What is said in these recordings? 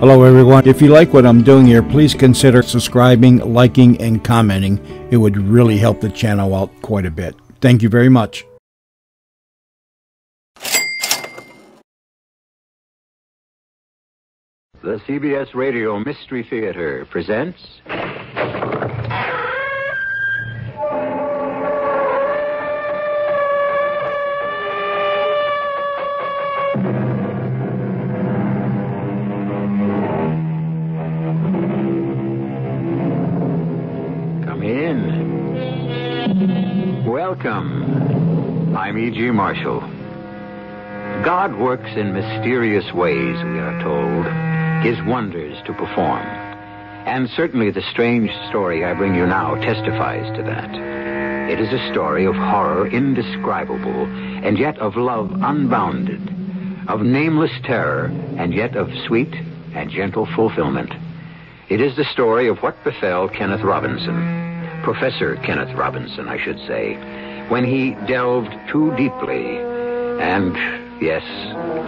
Hello everyone. If you like what I'm doing here, please consider subscribing, liking, and commenting. It would really help the channel out quite a bit. Thank you very much. The CBS Radio Mystery Theater presents... Come in. Welcome. I'm E.G. Marshall. God works in mysterious ways, we are told. His wonders to perform. And certainly the strange story I bring you now testifies to that. It is a story of horror indescribable, and yet of love unbounded, of nameless terror, and yet of sweet and gentle fulfillment. It is the story of what befell Kenneth Robinson, Professor Kenneth Robinson, I should say, when he delved too deeply and, yes,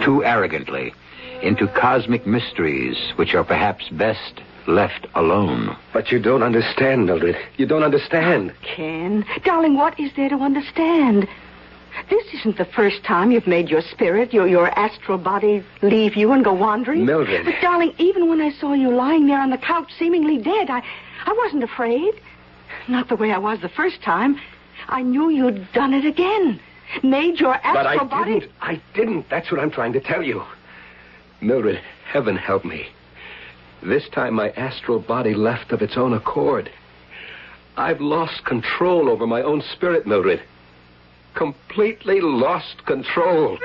too arrogantly into cosmic mysteries which are perhaps best left alone. But you don't understand, Mildred. You don't understand. Oh, Ken, darling, what is there to understand? This isn't the first time you've made your spirit, your astral body, leave you and go wandering. Mildred. But, darling, even when I saw you lying there on the couch seemingly dead, I wasn't afraid. Not the way I was the first time. I knew you'd done it again. Made your astral body... But I didn't. That's what I'm trying to tell you. Mildred, heaven help me. This time my astral body left of its own accord. I've lost control over my own spirit, Mildred. Completely lost control.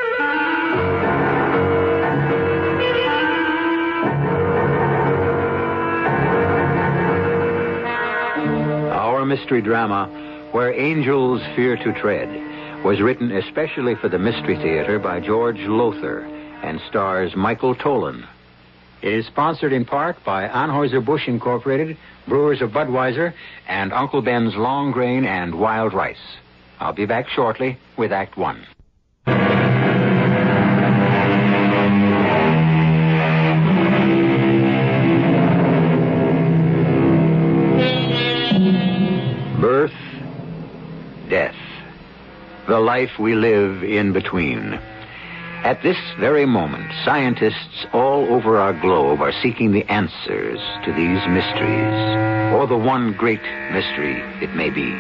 Our mystery drama, Where Angels Fear to Tread, was written especially for the Mystery Theater by George Lothar and stars Michael Tolan. It is sponsored in part by Anheuser-Busch Incorporated, Brewers of Budweiser, and Uncle Ben's Long Grain and Wild Rice. I'll be back shortly with Act One. Birth, death, the life we live in between. At this very moment, scientists all over our globe are seeking the answers to these mysteries, or the one great mystery it may be.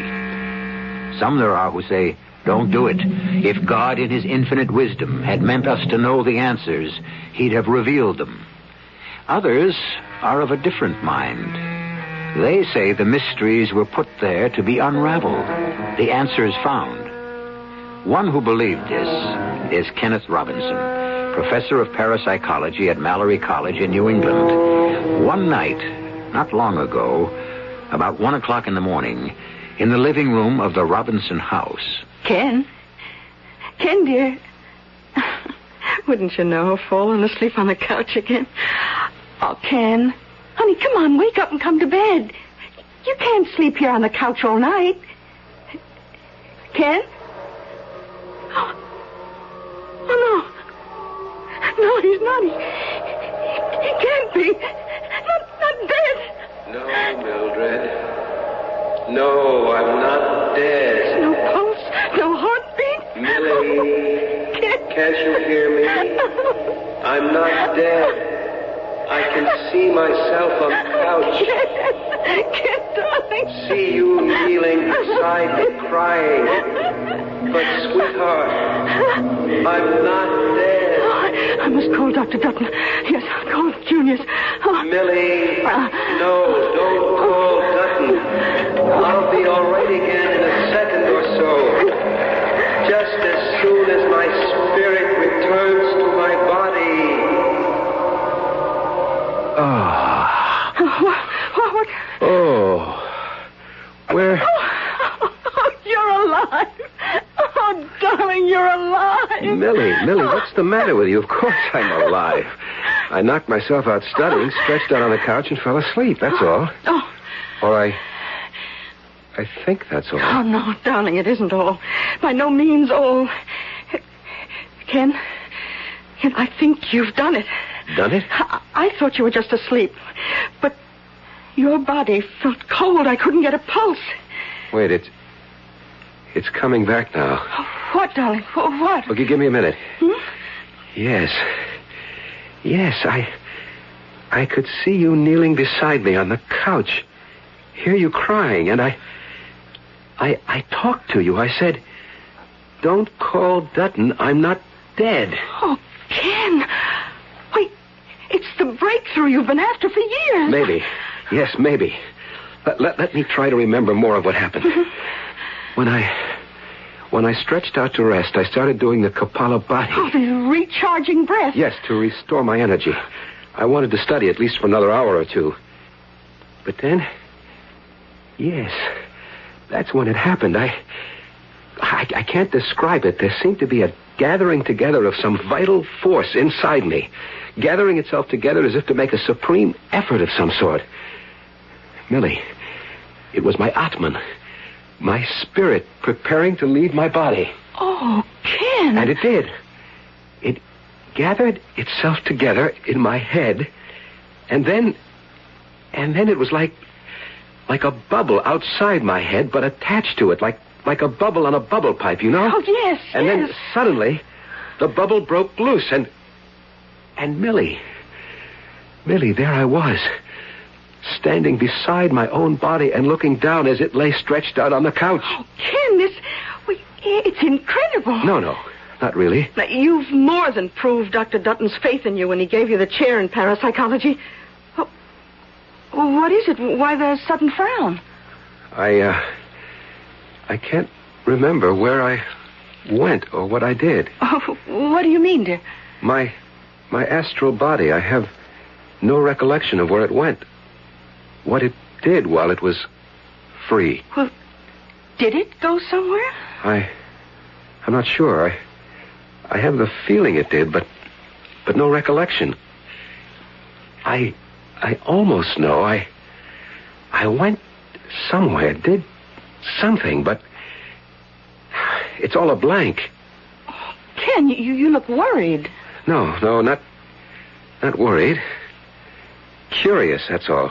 Some there are who say, don't do it. If God in his infinite wisdom had meant us to know the answers, he'd have revealed them. Others are of a different mind. They say the mysteries were put there to be unraveled, the answers found. One who believed this is Kenneth Robinson, professor of parapsychology at Mallory College in New England. One night, not long ago, about 1 o'clock in the morning, in the living room of the Robinson house. Ken, dear, wouldn't you know, fallen asleep on the couch again? Oh, Ken, honey, come on, wake up and come to bed. You can't sleep here on the couch all night. Ken? Oh, no. No, he's not. He can't be. Not dead. No, Mildred. No, I'm not dead. No pulse, no heartbeat. Millie, can't you hear me? I'm not dead. I can see myself on the couch. Ken, darling. See you kneeling beside me crying. But, sweetheart, I'm not dead. I must call Dr. Dutton. Yes, call Junius. Millie, no, don't call Dutton. I'll be all right again in a second or so. Just as soon as my spirit returns to my body. What? Oh. Where? Oh, you're alive. Oh, darling, you're alive. Millie, what's the matter with you? Of course I'm alive. I knocked myself out studying, stretched out on the couch, and fell asleep, that's all. Oh. Or I think that's all. Oh, no, darling, it isn't all. By no means all. Ken, I think you've done it. done it? I thought you were just asleep. But your body felt cold. I couldn't get a pulse. Wait, it's coming back now. What, darling? What? Okay, give me a minute. Yes. Yes, I could see you kneeling beside me on the couch. Hear you crying, and I talked to you. I said, "Don't call Dutton. I'm not dead." Oh, Ken. Wait, it's the breakthrough you've been after for years. Maybe. Yes, maybe. Let me try to remember more of what happened. When I stretched out to rest, I started doing the Kapalabhati. Oh, the recharging breath. Yes, to restore my energy. I wanted to study at least for another hour or two. But then, yes, that's when it happened. I can't describe it. There seemed to be a gathering together of some vital force inside me, gathering itself together as if to make a supreme effort of some sort. Millie, it was my Atman, my spirit preparing to leave my body. Oh, Ken. And it did. It gathered itself together in my head, and then it was like a bubble outside my head, but attached to it, like a bubble on a bubble pipe, you know? Oh, yes, And then suddenly, the bubble broke loose, and Millie, there I was, standing beside my own body and looking down as it lay stretched out on the couch. Oh, Ken, it's incredible. No, not really. Now, you've more than proved Dr. Dutton's faith in you when he gave you the chair in parapsychology. Oh, what is it? Why the sudden frown? I can't remember where I went or what I did. Oh, what do you mean, dear? My astral body, I have no recollection of where it went. What it did while it was free. Well, did it go somewhere? I'm not sure. I have the feeling it did, but no recollection. I almost know I went somewhere, did something, but it's all a blank. Oh, Ken, you look worried. No, not worried. Curious, that's all.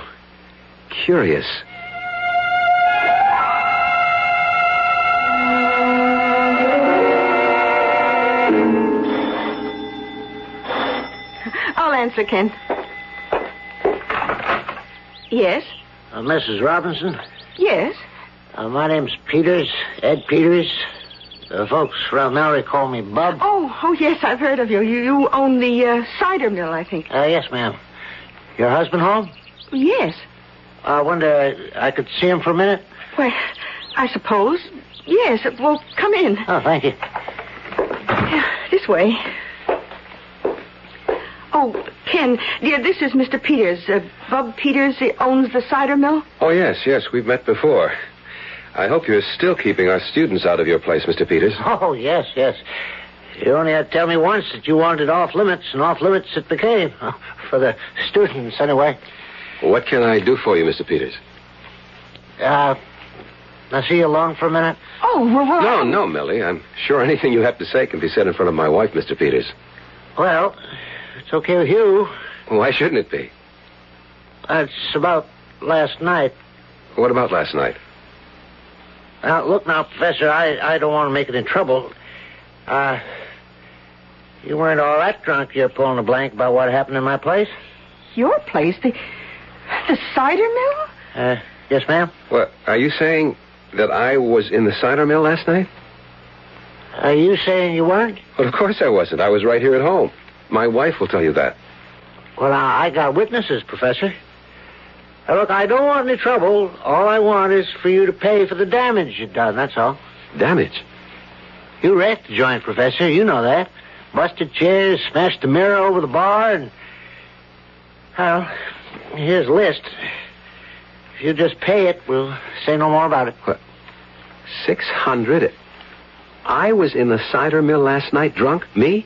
Curious. I'll answer, Ken. Yes? Mrs. Robinson? Yes? My name's Peters, Ed Peters. Folks around Mallory call me Bub. Oh, yes, I've heard of you. You own the cider mill, I think. Yes, ma'am. Your husband home? Yes. I wonder I could see him for a minute? Well, I suppose. Yes. Well, come in. Oh, thank you. This way. Oh, Ken, dear, this is Mr. Peters. Bub Peters, he owns the cider mill. Oh, yes, we've met before. I hope you're still keeping our students out of your place, Mr. Peters. Oh, yes. You only had to tell me once that you wanted off limits, and off limits it became. For the students, anyway. What can I do for you, Mr. Peters? I'll see you along for a minute. Oh, well... No, Millie. I'm sure anything you have to say can be said in front of my wife, Mr. Peters. Well, it's okay with you. Why shouldn't it be? It's about last night. What about last night? Now, look now, Professor, I don't want to make it in trouble. You weren't all that drunk you're pulling a blank about what happened in my place? Your place? The cider mill? Yes, ma'am. What, are you saying that I was in the cider mill last night? Are you saying you weren't? Well, of course I wasn't. I was right here at home. My wife will tell you that. Well, I got witnesses, Professor. Now, look, I don't want any trouble. All I want is for you to pay for the damage you've done, that's all. Damage? You wrecked the joint, Professor. You know that. Busted chairs, smashed the mirror over the bar, and... Well, here's a list. If you just pay it, we'll say no more about it. What? $600? I was in the cider mill last night, drunk, me,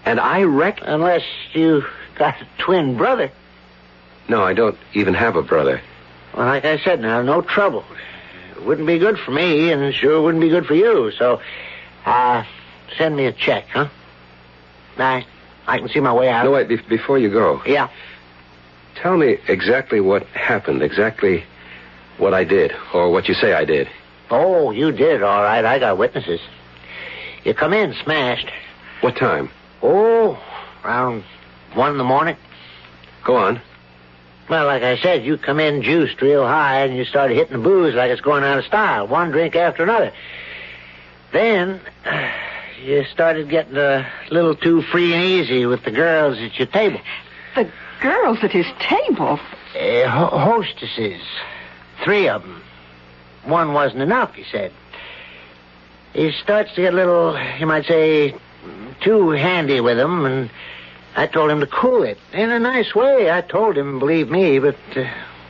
and I wrecked... Unless you got a twin brother. No, I don't even have a brother. Well, like I said, now, no trouble. It wouldn't be good for me, and it sure wouldn't be good for you, so... send me a check, huh? Bye. I can see my way out. No, wait, before you go. Yeah. Tell me exactly what happened, exactly what I did, or what you say I did. Oh, you did, all right. I got witnesses. You come in smashed. What time? Oh, around 1 in the morning. Go on. Well, like I said, you come in juiced real high, and you started hitting the booze like it's going out of style, one drink after another. Then, you started getting a little too free and easy with the girls at your table. The girls at his table? Hostesses. 3 of them. One wasn't enough, he said. He starts to get a little, you might say, too handy with them, and I told him to cool it. In a nice way, I told him, believe me, but,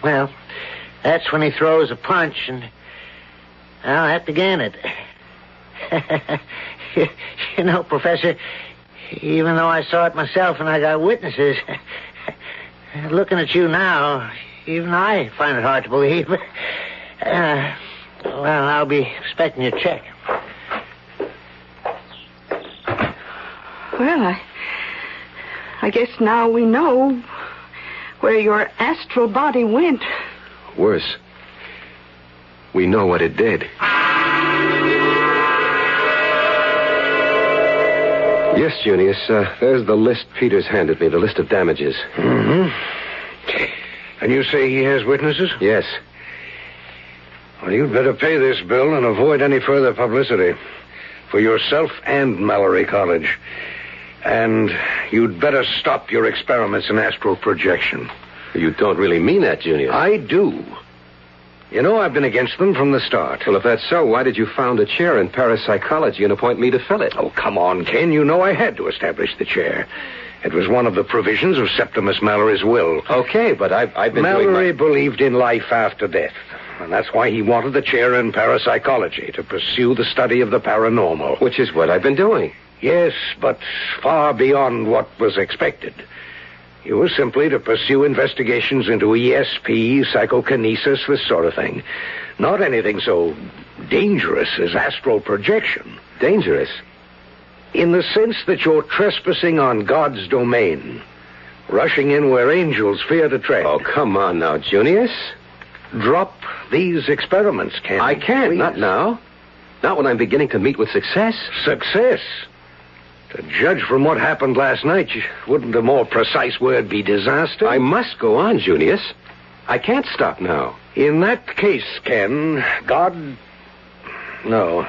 well, that's when he throws a punch, and, well, that began it. You know, Professor, even though I saw it myself and I got witnesses, looking at you now, even I find it hard to believe. Well, I'll be expecting your check. Well, I guess now we know where your astral body went. Worse. We know what it did. Yes, Junius, there's the list Peters handed me, the list of damages. Mm-hmm. And you say he has witnesses? Yes. Well, you'd better pay this bill and avoid any further publicity. For yourself and Mallory College. And you'd better stop your experiments in astral projection. You don't really mean that, Junius. I do. You know, I've been against them from the start. Well, if that's so, why did you found a chair in parapsychology and appoint me to fill it? Oh, come on, Ken. You know I had to establish the chair. It was one of the provisions of Septimus Mallory's will. Okay, but I've been Mallory believed in life after death. And that's why he wanted the chair in parapsychology, to pursue the study of the paranormal. Which is what I've been doing. Yes, but far beyond what was expected. You were simply to pursue investigations into ESP, psychokinesis, this sort of thing. Not anything so dangerous as astral projection. Dangerous? In the sense that you're trespassing on God's domain. Rushing in where angels fear to tread. Oh, come on now, Junius. Drop these experiments, Ken. I can't, please. not now. Not when I'm beginning to meet with success. Success? To judge from what happened last night, wouldn't a more precise word be disaster? I must go on, Junius. I can't stop now. In that case, Ken, God... No.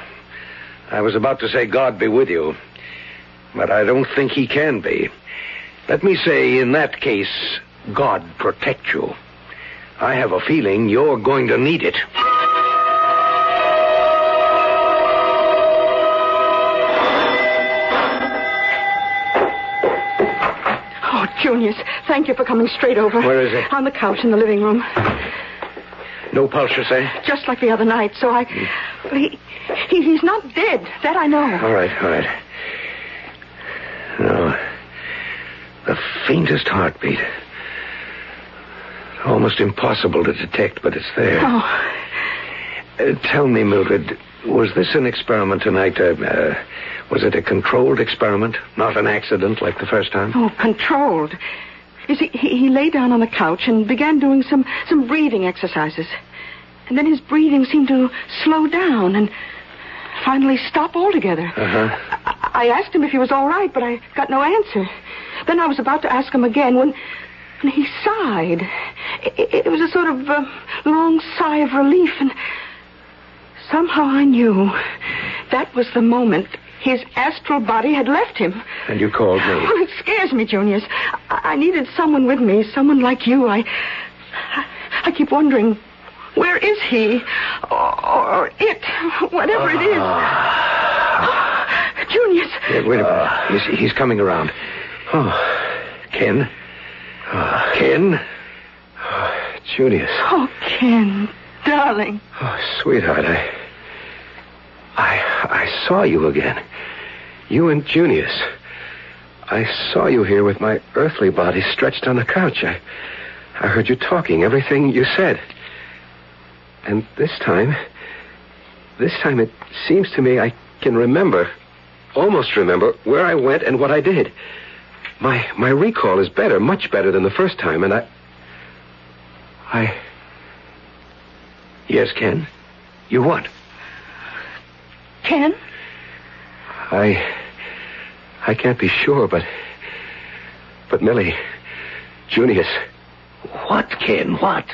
I was about to say God be with you. But I don't think he can be. Let me say, in that case, God protect you. I have a feeling you're going to need it. Oh, Junius, thank you for coming straight over. Where is it? On the couch in the living room. No pulse, you say? Just like the other night, so he's not dead. That I know. All right. No. The faintest heartbeat. Almost impossible to detect, but it's there. Oh. Tell me, Mildred, was this an experiment tonight? Was it a controlled experiment? Not an accident like the first time? Oh, controlled. You see, he lay down on the couch and began doing some breathing exercises. And then his breathing seemed to slow down and finally stop altogether. Uh-huh. I asked him if he was all right, but I got no answer. Then I was about to ask him again when he sighed. It was a sort of long sigh of relief, and somehow I knew that was the moment his astral body had left him. And you called me? Well, it scares me, Junius. I needed someone with me, someone like you. I keep wondering, where is he? Or it, whatever it is. Junius. Yeah, wait a minute. He's coming around. Oh, Ken? Ken? Junius. Oh, Ken, darling. Oh, sweetheart, I saw you again. You and Junius. I saw you here with my earthly body stretched on the couch. I heard you talking, everything you said. And this time it seems to me I can remember, almost remember, where I went and what I did. My recall is better, much better than the first time, and I... Yes, Ken? You what? Ken? I can't be sure, but Millie, Junius... What, Ken? What?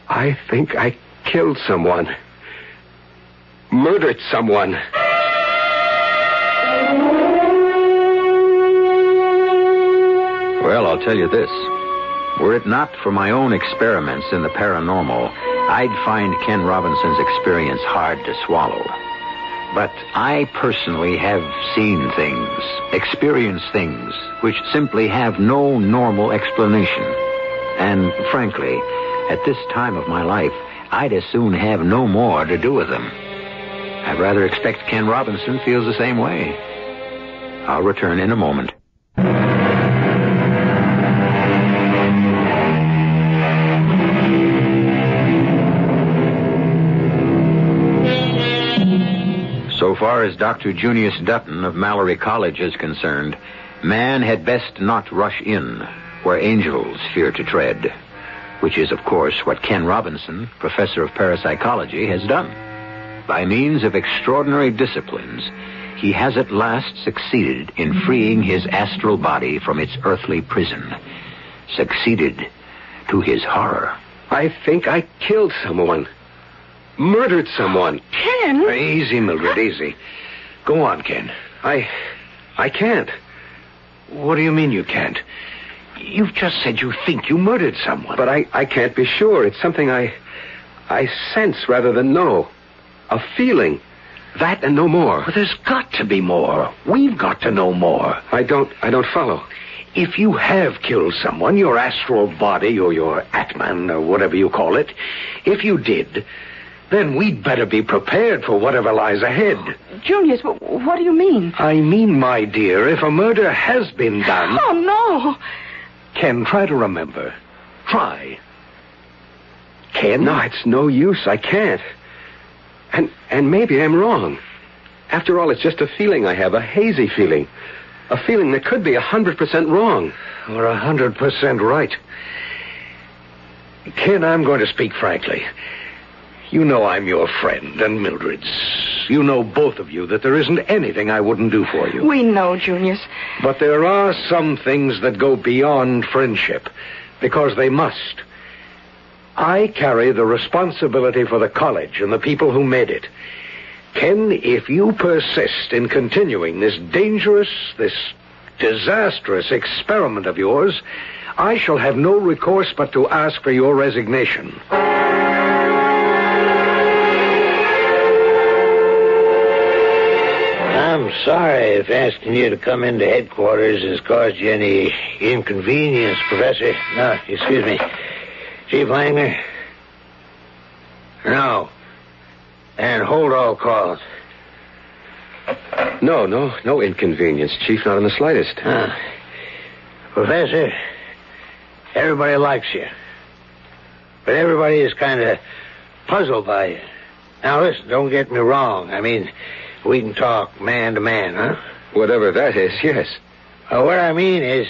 I think I killed someone. Murdered someone. Well, I'll tell you this. Were it not for my own experiments in the paranormal, I'd find Ken Robinson's experience hard to swallow. But I personally have seen things, experienced things, which simply have no normal explanation. And frankly, at this time of my life, I'd as soon have no more to do with them. I'd rather expect Ken Robinson feels the same way. I'll return in a moment. So far as Dr. Junius Dutton of Mallory College is concerned, man had best not rush in where angels fear to tread, which is, of course, what Ken Robinson, professor of parapsychology, has done. By means of extraordinary disciplines, he has at last succeeded in freeing his astral body from its earthly prison. Succeeded to his horror. I think I killed someone. Murdered someone. Ken? Easy, Mildred, easy. Go on, Ken. I can't. What do you mean you can't? You've just said you think you murdered someone. But I can't be sure. It's something I sense rather than know. A feeling. That and no more. But there's got to be more. We've got to know more. I don't follow. If you have killed someone, your astral body or your Atman or whatever you call it, if you did, then we'd better be prepared for whatever lies ahead. Junius, what do you mean? I mean, my dear, if a murder has been done... Oh, no. Ken, try to remember. Try. Ken? No, it's no use. I can't. And maybe I'm wrong. After all, it's just a feeling I have, a hazy feeling. A feeling that could be 100% wrong. Or 100% right. Ken, I'm going to speak frankly. You know I'm your friend and Mildred's. You know, both of you, that there isn't anything I wouldn't do for you. We know, Junius. But there are some things that go beyond friendship, because they must. I carry the responsibility for the college and the people who made it. Ken, if you persist in continuing this dangerous, this disastrous experiment of yours, I shall have no recourse but to ask for your resignation. I'm sorry if asking you to come into headquarters has caused you any inconvenience, Professor. No, excuse me. Chief Langner? No. And hold all calls. No inconvenience, Chief, not in the slightest. Professor, everybody likes you. But everybody is kind of puzzled by you. Now, listen, don't get me wrong. I mean, we can talk man to man, huh? Whatever that is, yes. What I mean is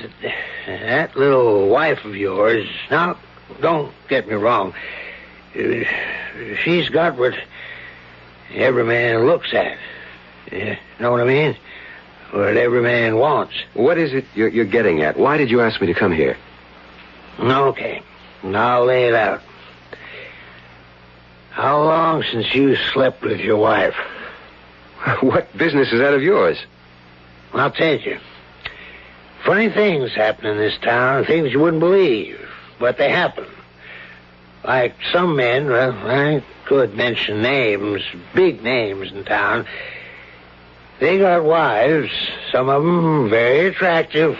that little wife of yours... Now, don't get me wrong. She's got what every man looks at. You know what I mean? What every man wants. What is it you're getting at? Why did you ask me to come here? Okay. I'll lay it out. How long since you slept with your wife? What business is that of yours? I'll tell you. Funny things happen in this town, things you wouldn't believe, but they happen. Like some men, well, I could mention names, big names in town. They got wives, some of them very attractive,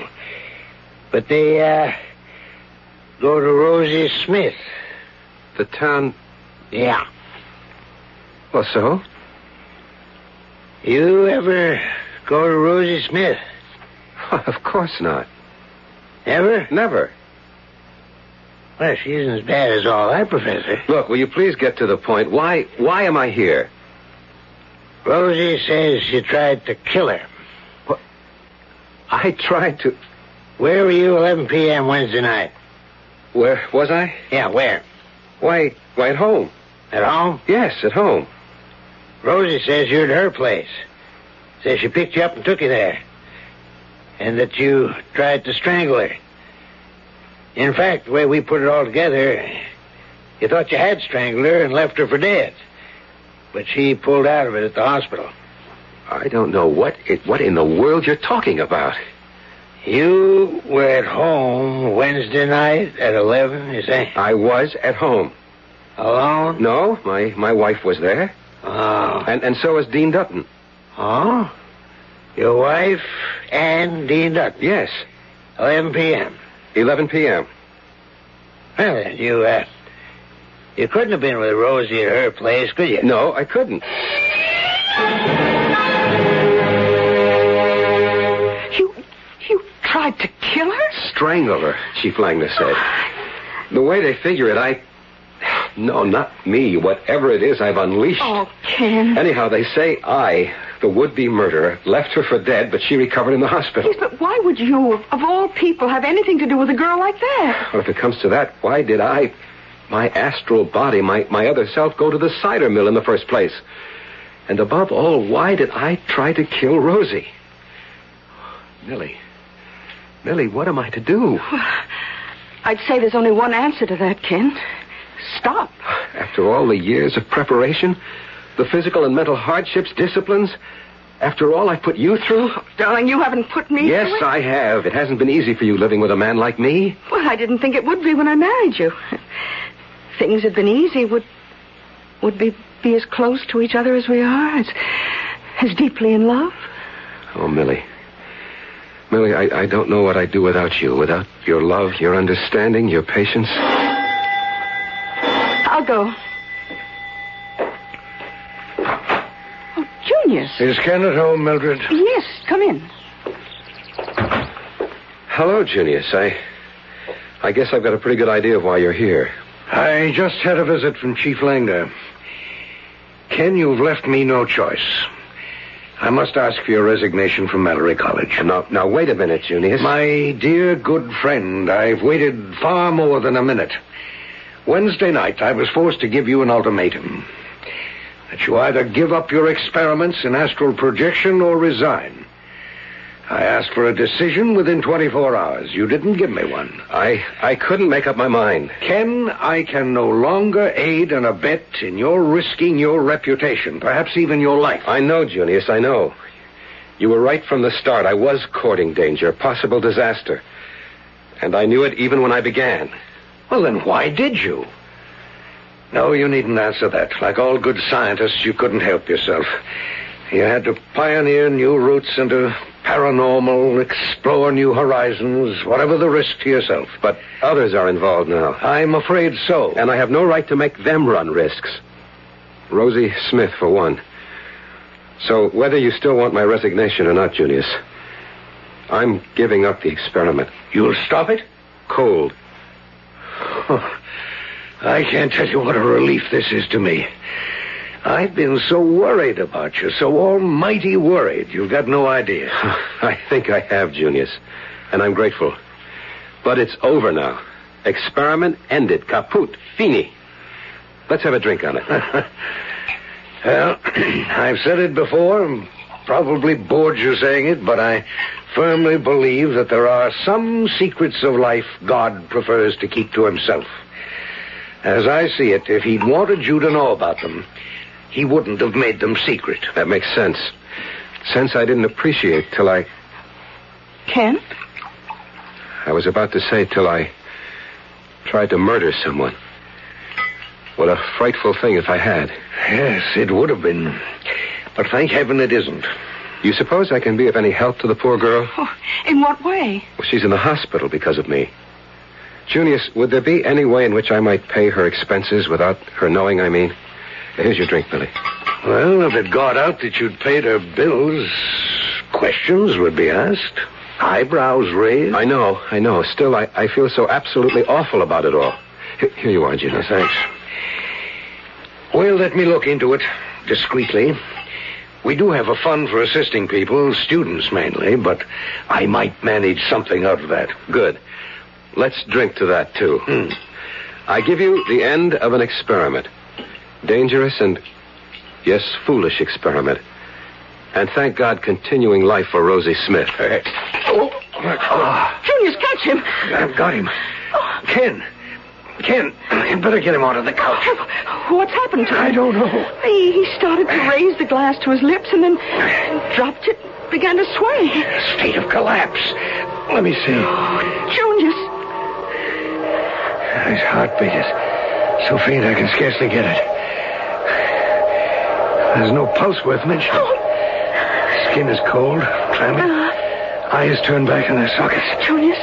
but they, go to Rosie Smith. The town... Yeah. Well, so? You ever go to Rosie Smith? Of course not. Ever? Never. Well, she isn't as bad as all that, Professor. Look, will you please get to the point? Why am I here? Rosie says you tried to kill her. I tried to... Where were you 11 p.m. Wednesday night? Where was I? Yeah, where? Why, at home. At home? Yes, at home. Rosie says you're at her place. Says she picked you up and took you there. And that you tried to strangle her. In fact, the way we put it all together, you thought you had strangled her and left her for dead. But she pulled out of it at the hospital. I don't know what in the world you're talking about. You were at home Wednesday night at 11, you say? I was at home. Alone? No, my wife was there. Oh. And so was Dean Dutton. Oh? Your wife and Dean Dutton? Yes. 11 p.m. 11 p.m. Well, then, you couldn't have been with Rosie at her place, could you? No, I couldn't. You tried to kill her? Strangle her, Chief Langner said. The way they figure it, No, not me. Whatever it is I've unleashed. Oh, Ken. Anyhow, they say I, the would-be murderer, left her for dead, but she recovered in the hospital. Yes, but why would you, of all people, have anything to do with a girl like that? Well, if it comes to that, why did my astral body, my other self, go to the cider mill in the first place? And above all, why did I try to kill Rosie? Millie, what am I to do? Well, I'd say there's only one answer to that, Ken. Stop. After all the years of preparation, the physical and mental hardships, disciplines, after all I put you through? Oh, darling, you haven't put me Yes, through it. I have. It hasn't been easy for you living with a man like me. Well, I didn't think it would be when I married you. Things had been easy, would be as close to each other as we are, as deeply in love. Oh, Millie, I don't know what I'd do without you, without your love, your understanding, your patience. I'll go. Oh, Junius. Is Ken at home, Mildred? Yes, come in. Hello, Junius. I guess I've got a pretty good idea of why you're here. I just had a visit from Chief Langner. Ken, you've left me no choice. I must ask for your resignation from Mallory College. Now, wait a minute, Junius. My dear good friend, I've waited far more than a minute. Wednesday night, I was forced to give you an ultimatum. That you either give up your experiments in astral projection or resign. I asked for a decision within 24 hours. You didn't give me one. I couldn't make up my mind. Ken, I can no longer aid and abet in your risking your reputation, perhaps even your life. I know, Junius, I know. You were right from the start. I was courting danger, possible disaster. And I knew it even when I began. Well, then why did you? No, you needn't answer that. Like all good scientists, you couldn't help yourself. You had to pioneer new routes into paranormal, explore new horizons, whatever the risk to yourself. But others are involved now. I'm afraid so. And I have no right to make them run risks. Rosie Smith, for one. So whether you still want my resignation or not, Junius, I'm giving up the experiment. You'll stop it? Cold. Oh, I can't tell you what a relief this is to me. I've been so worried about you, so almighty worried. You've got no idea. I think I have, Junius, and I'm grateful. But it's over now. Experiment ended. Kaput. Fini. Let's have a drink on it. Well, I've said it before, and probably bored you saying it, but I firmly believe that there are some secrets of life God prefers to keep to himself. As I see it, if he'd wanted you to know about them, he wouldn't have made them secret. That makes sense. Sense I didn't appreciate till I... Ken? I was about to say till I tried to murder someone. What a frightful thing if I had. Yes, it would have been. But thank heaven it isn't. You suppose I can be of any help to the poor girl? Oh, in what way? Well, she's in the hospital because of me. Junius, would there be any way in which I might pay her expenses without her knowing, I mean? Here's your drink, Billy. Well, if it got out that you'd paid her bills, questions would be asked. Eyebrows raised. I know. Still, I feel so absolutely awful about it all. Here you are, Junius. Thanks. Well, let me look into it discreetly. We do have a fund for assisting people, students mainly, but I might manage something out of that. Good. Let's drink to that, too. I give you the end of an experiment. Dangerous and, yes, foolish experiment. And thank God, continuing life for Rosie Smith. Junius, catch him. I've got him. Ken, you'd better get him out of the couch. What's happened to him? I don't know. He started to raise the glass to his lips and then dropped it, began to sway. State of collapse. Let me see. Junius. His heartbeat is so faint I can scarcely get it. There's no pulse worth mentioning. Skin is cold, clammy. Eyes turned back in their sockets. Junius,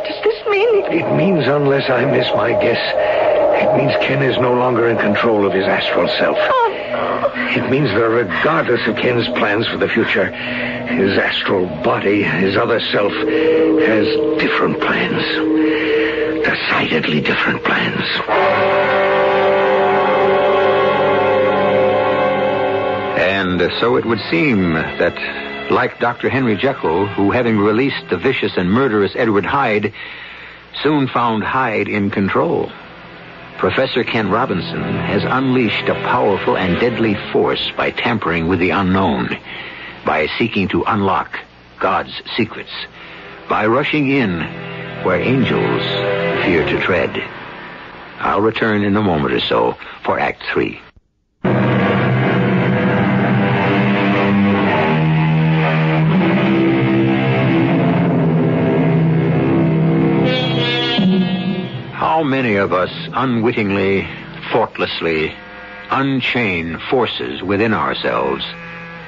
does this mean... It means, unless I miss my guess, it means Ken is no longer in control of his astral self. It means that regardless of Ken's plans for the future, his astral body, his other self, has different plans. Decidedly different plans. And so it would seem that, like Dr. Henry Jekyll, who, having released the vicious and murderous Edward Hyde, soon found Hyde in control, Professor Ken Robinson has unleashed a powerful and deadly force by tampering with the unknown, by seeking to unlock God's secrets, by rushing in where angels fear to tread. I'll return in a moment or so for Act 3. How many of us unwittingly, thoughtlessly, unchain forces within ourselves,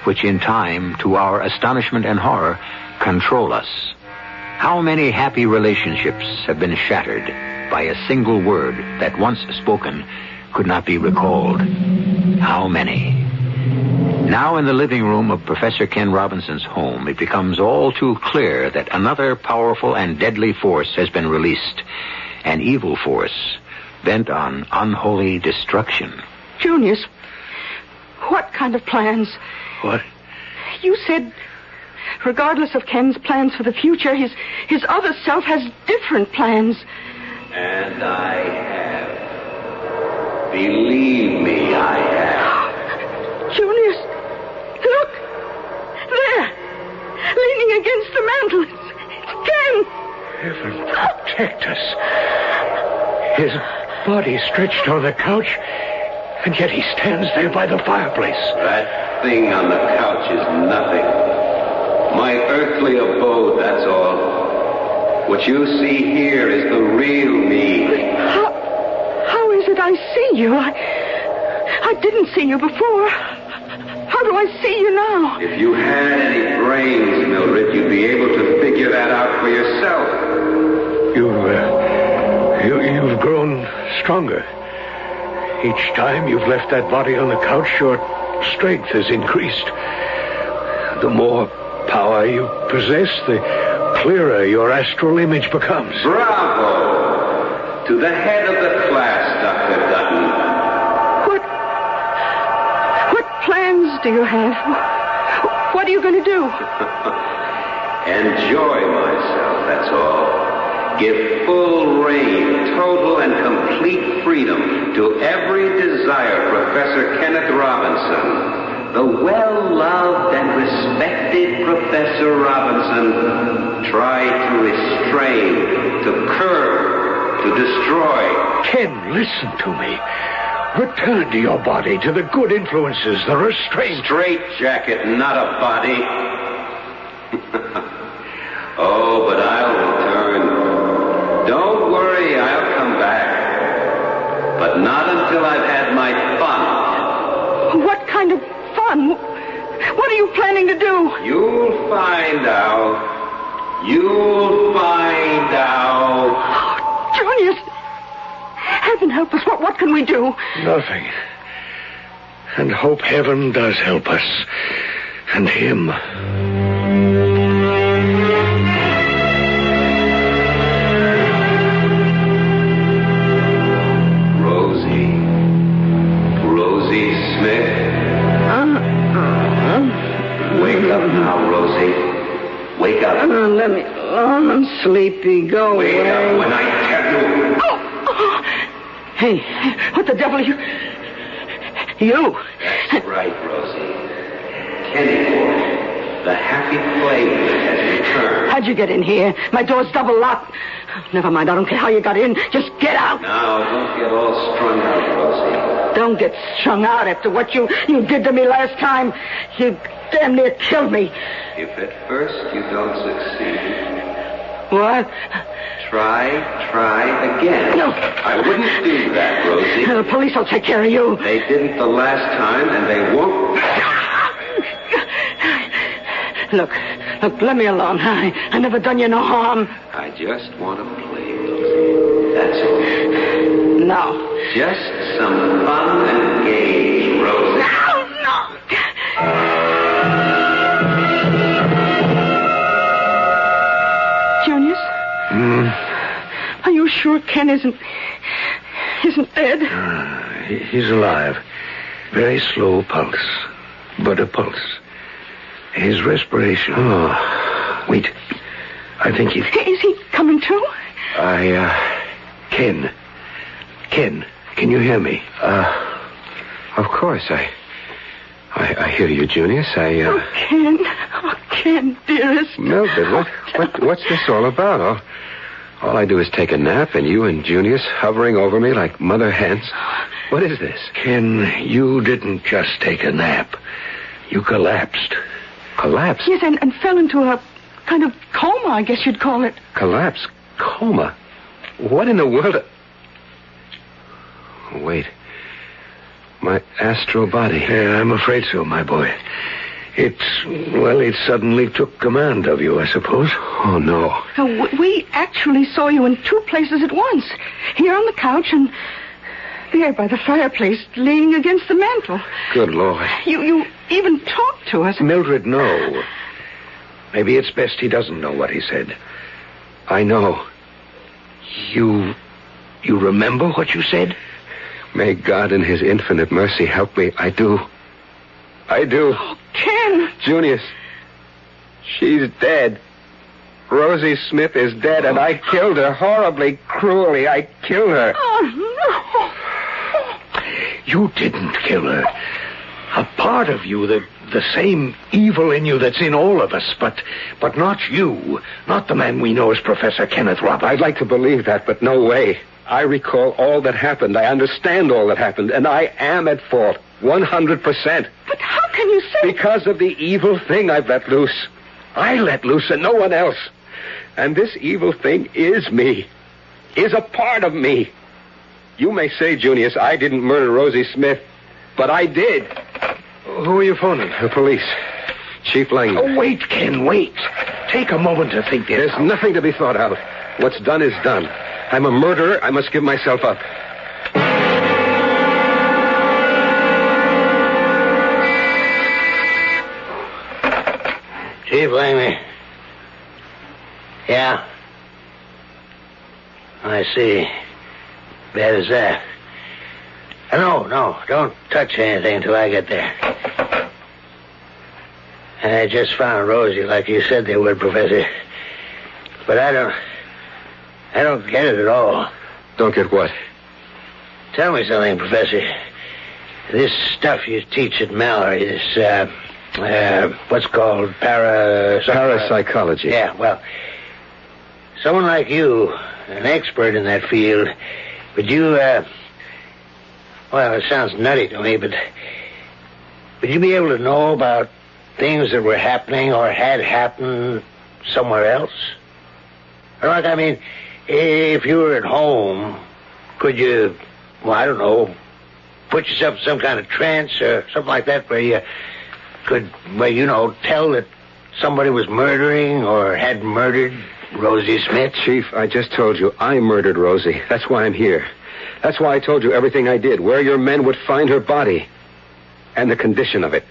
which in time, to our astonishment and horror, control us? How many happy relationships have been shattered by a single word that once spoken could not be recalled? How many? Now in the living room of Professor Ken Robinson's home, it becomes all too clear that another powerful and deadly force has been released. An evil force bent on unholy destruction. Junius, what kind of plans? What? You said, regardless of Ken's plans for the future, his other self has different plans. And I have. Believe me, I have. Junius, look! There! Leaning against the mantel. It's Ken! Heaven protect us. His body stretched on the couch, and yet he stands there by the fireplace. That thing on the couch is nothing. My earthly abode, that's all. What you see here is the real me. How is it I see you? I didn't see you before. How do I see you now? If you had any brains, Mildred, you'd be able to figure that out for yourself. You've grown stronger. Each time you've left that body on the couch, your strength has increased. The more power you possess, the clearer your astral image becomes. Bravo! To the head of the class, Dr. Dutton. What plans do you have? What are you going to do? Enjoy myself, that's all. Give full reign, total and complete freedom to every desire, Professor Kenneth Robinson. The well-loved and respected Professor Robinson tried to restrain, to curb, to destroy. Ken, listen to me. Return to your body, to the good influences, the restraint. Straight jacket, not a body. Oh, but I'll return. Don't worry, I'll come back. But not until I've had my fun. What kind of fun? What are you planning to do? You'll find out. You'll find out. Oh, Junius! Heaven help us. What can we do? Nothing. And hope heaven does help us. And him. Rosie Smith. sleepy. Go Wake away. up when I tell you. Oh. Hey, what the devil are you? You. That's right, Rosie. Kenny boy. The happy playmate has returned. How'd you get in here? My door's double locked. Never mind, I don't care how you got in. Just get out. Now, don't get all strung out, Rosie. Don't get strung out after what you did to me last time. You damn near killed me. If at first you don't succeed, What? try again. No. I wouldn't do that, Rosie. The police will take care of you. They didn't the last time, and they won't. Look, let me alone. I never done you no harm. I just want to play, Rosie. That's all. No. Just some fun and games, Rosie. No. Junius? Are you sure Ken isn't dead? He's alive. Very slow pulse, but a pulse. His respiration. Oh, wait. I think he... Is he coming to? Ken, can you hear me? Of course, I hear you, Junius. Oh, Ken, dearest. Mildred, what's this all about? All I do is take a nap, and you and Junius hovering over me like mother hens. What is this? Ken, you didn't just take a nap. You collapsed. Collapse? Yes, and fell into a kind of coma, I guess you'd call it. Collapse? Coma? What in the world? Wait. My astral body. Yeah, I'm afraid so, my boy. It suddenly took command of you, I suppose. Oh, no. We actually saw you in two places at once. Here on the couch and there by the fireplace, leaning against the mantel. Good Lord. You even talked to us. Mildred, no. Maybe it's best he doesn't know what he said. I know. You remember what you said? May God in his infinite mercy help me. I do. Oh, Ken. Junius, she's dead. Rosie Smith is dead, and I killed her horribly, cruelly. I killed her. Oh, no. You didn't kill her. A part of you, the same evil in you that's in all of us, but not you. Not the man we know as Professor Kenneth Roberts. I'd like to believe that, but no way. I recall all that happened. I understand all that happened, and I am at fault. 100%. But how can you say... Because of the evil thing I've let loose. I let loose and no one else. And this evil thing is me. Is a part of me. You may say, Junius, I didn't murder Rosie Smith, but I did. Who are you phoning? The police. Chief Langdon. Oh, wait, Ken, wait. Take a moment to think this There's out. nothing to be thought out. What's done is done. I'm a murderer. I must give myself up. Chief Langley. Yeah. I see. Bad as that. No, don't touch anything until I get there. I just found Rosie like you said they would, Professor. But I don't get it at all. Don't get what? Tell me something, Professor. This stuff you teach at Mallory, this, what's called Parapsychology. Yeah, well, someone like you, an expert in that field, would you, well, it sounds nutty to me, but would you be able to know about things that were happening or had happened somewhere else? Or like, I mean, if you were at home, could you, well, I don't know, put yourself in some kind of trance or something like that where you could, well, you know, tell that somebody was murdering or had murdered Rosie Smith? Chief, I just told you I murdered Rosie. That's why I'm here. That's why I told you everything I did, where your men would find her body, and the condition of it.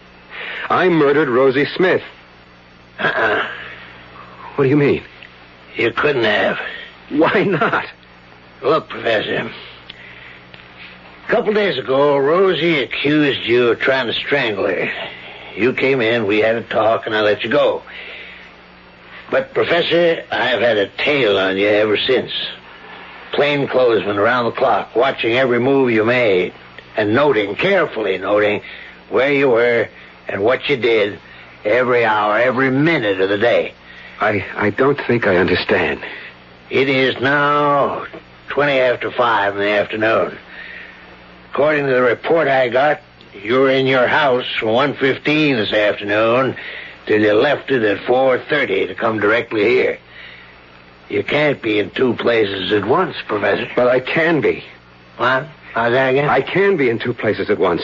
I murdered Rosie Smith. What do you mean? You couldn't have. Why not? Look, Professor, a couple days ago, Rosie accused you of trying to strangle her. You came in, we had a talk, and I let you go. But, Professor, I've had a tail on you ever since. Plainclothesman around the clock, watching every move you made, and carefully noting where you were and what you did every hour, every minute of the day. I don't think I understand. It is now 20 after 5 in the afternoon. According to the report I got, you were in your house from 1:15 this afternoon till you left it at 4:30 to come directly here. You can't be in two places at once, Professor. But I can be. What? How's that again? I can be in two places at once.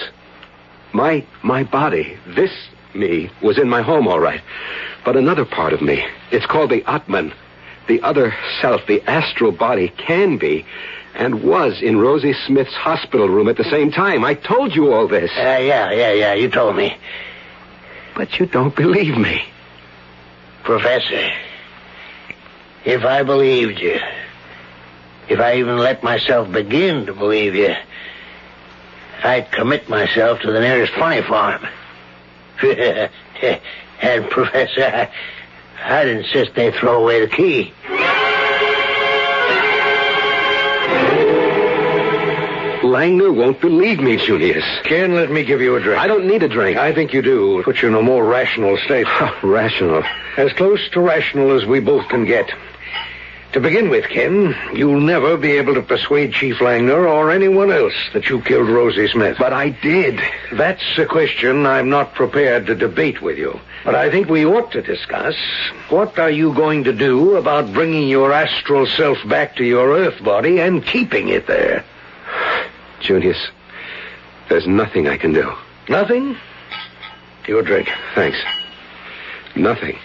My body, this me, was in my home, all right. But another part of me, it's called the Atman, the other self, the astral body, can be and was in Rosie Smith's hospital room at the same time. I told you all this. Yeah, you told me. But you don't believe me. Professor, if I believed you, if I even let myself begin to believe you, I'd commit myself to the nearest funny farm. And, Professor, I'd insist they throw away the key. Langner won't believe me, Junius. Ken, let me give you a drink. I don't need a drink. I think you do. Put you in a more rational state. Rational. As close to rational as we both can get. To begin with, Ken, you'll never be able to persuade Chief Langner or anyone else that you killed Rosie Smith. But I did. That's a question I'm not prepared to debate with you. But I think we ought to discuss what are you going to do about bringing your astral self back to your Earth body and keeping it there? Junius, there's nothing I can do. Nothing? Your drink. Thanks. Nothing.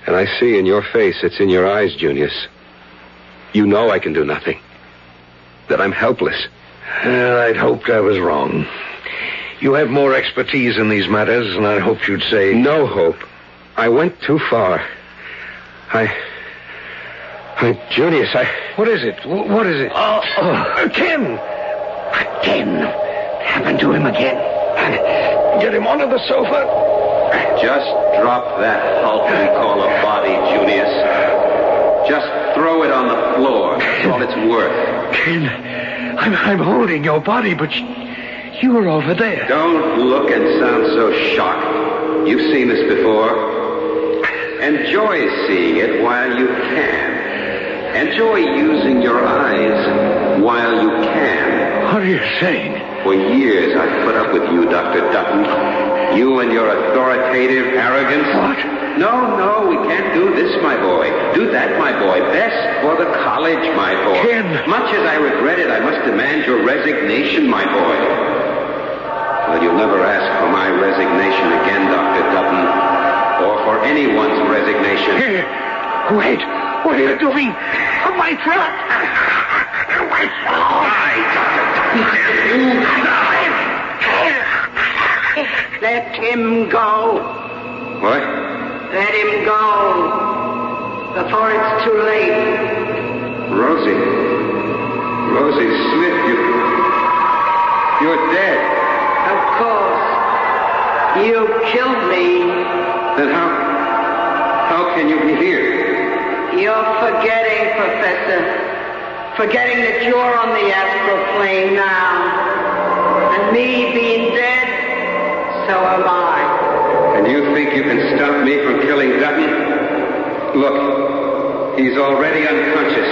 And I see in your face, it's in your eyes, Junius. You know I can do nothing. That I'm helpless. I'd hoped I was wrong. You have more expertise in these matters, and I hoped you'd say... No hope. I went too far. Junius, What is it? What is it? Ken! Ken, happened to him again. Get him onto the sofa. Just drop that hulk we call a body, Junius. Just throw it on the floor. That's all it's worth. Ken, I'm holding your body, but you were over there. Don't look and sound so shocked. You've seen this before. Enjoy seeing it while you can. Enjoy using your eyes while you can. What are you saying? For years I've put up with you, Dr. Dutton. You and your authoritative arrogance. What? No, we can't do this, my boy. Do that, my boy. Best for the college, my boy. Ken. Much as I regret it, I must demand your resignation, my boy. Well, you'll never ask for my resignation again, Dr. Dutton. Or for anyone's resignation. Here. Wait. What are you doing? My throat. My throat. Let him go. What? Let him go. Before it's too late. Rosie Smith, you're dead. Of course. You killed me. Then how can you be here? You're forgetting, Professor. Forgetting that you're on the astral plane now. And me being dead, so am I. And you think you can stop me from killing Dutton? Look, he's already unconscious.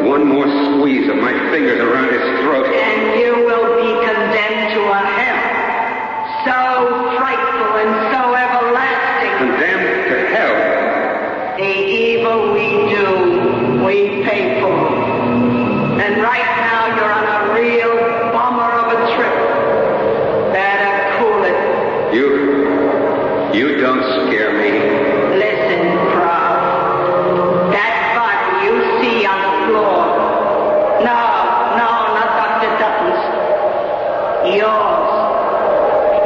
One more squeeze of my fingers around his throat. And you will be condemned to a hell. So frightful and so everlasting. Condemned to hell? The evil we do, we pay for. And right now you're on a real bummer of a trip. Better cool it. You don't scare me. Listen, Prof. That body you see on the floor. No, not Dr. Dutton's. Yours.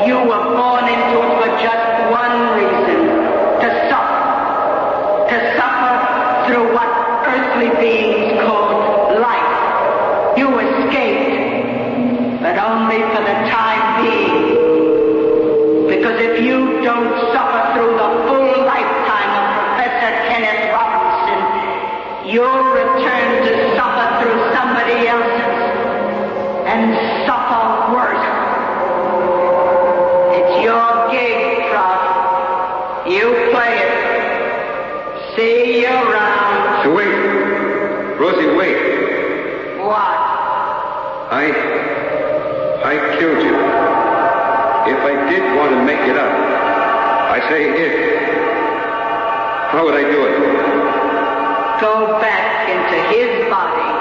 You were born into it for just one reason. To suffer. To suffer through what earthly beings call what? I killed you. If I did want to make it up, I say if. How would I do it? Go back into his body,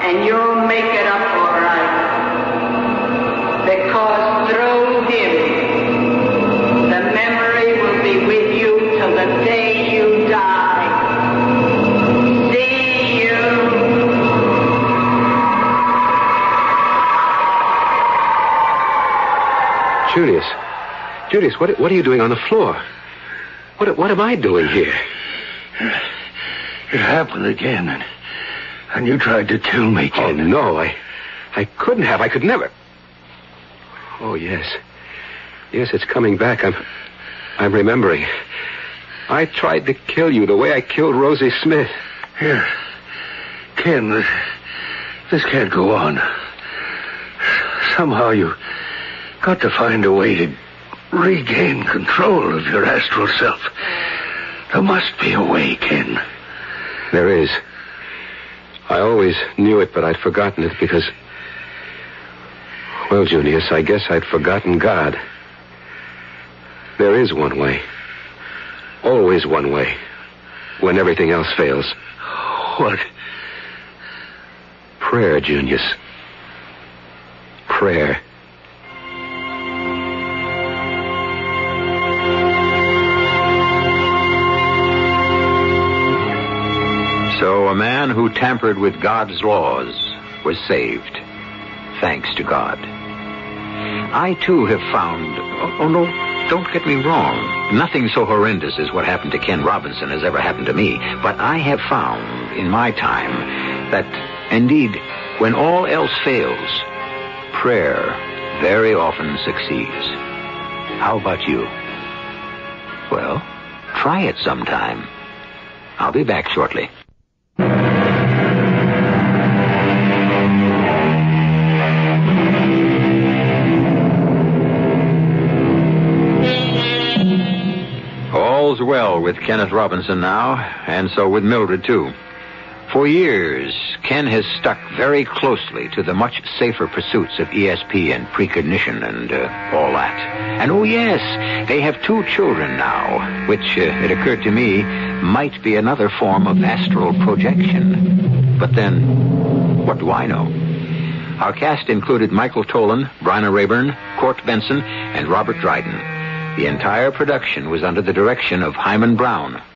and you'll make it up all right. Because through him, the memory will be with you till the day you die. See you. Julius, what are you doing on the floor? What am I doing here? It happened again, and you tried to kill me, Ken. Oh, no, I couldn't have. I could never. Oh, yes. Yes, it's coming back. I'm remembering. I tried to kill you the way I killed Rosie Smith. Here. Ken, this can't go on. Somehow you got to find a way to regain control of your astral self. There must be a way, Ken. There is. I always knew it, but I'd forgotten it because... Well, Junius, I guess I'd forgotten God. There is one way. Always one way. When everything else fails. What? Prayer, Junius. Prayer. So a man who tampered with God's laws was saved, thanks to God. I, too, have found... Oh, no, don't get me wrong. Nothing so horrendous as what happened to Ken Robinson has ever happened to me. But I have found, in my time, that, indeed, when all else fails, prayer very often succeeds. How about you? Well, try it sometime. I'll be back shortly. All's well with Kenneth Robinson now, and so with Mildred, too. For years, Ken has stuck very closely to the much safer pursuits of ESP and precognition and all that. And oh yes, they have 2 children now, which, it occurred to me, might be another form of astral projection. But then, what do I know? Our cast included Michael Tolan, Bryna Rayburn, Court Benson, and Robert Dryden. The entire production was under the direction of Hyman Brown.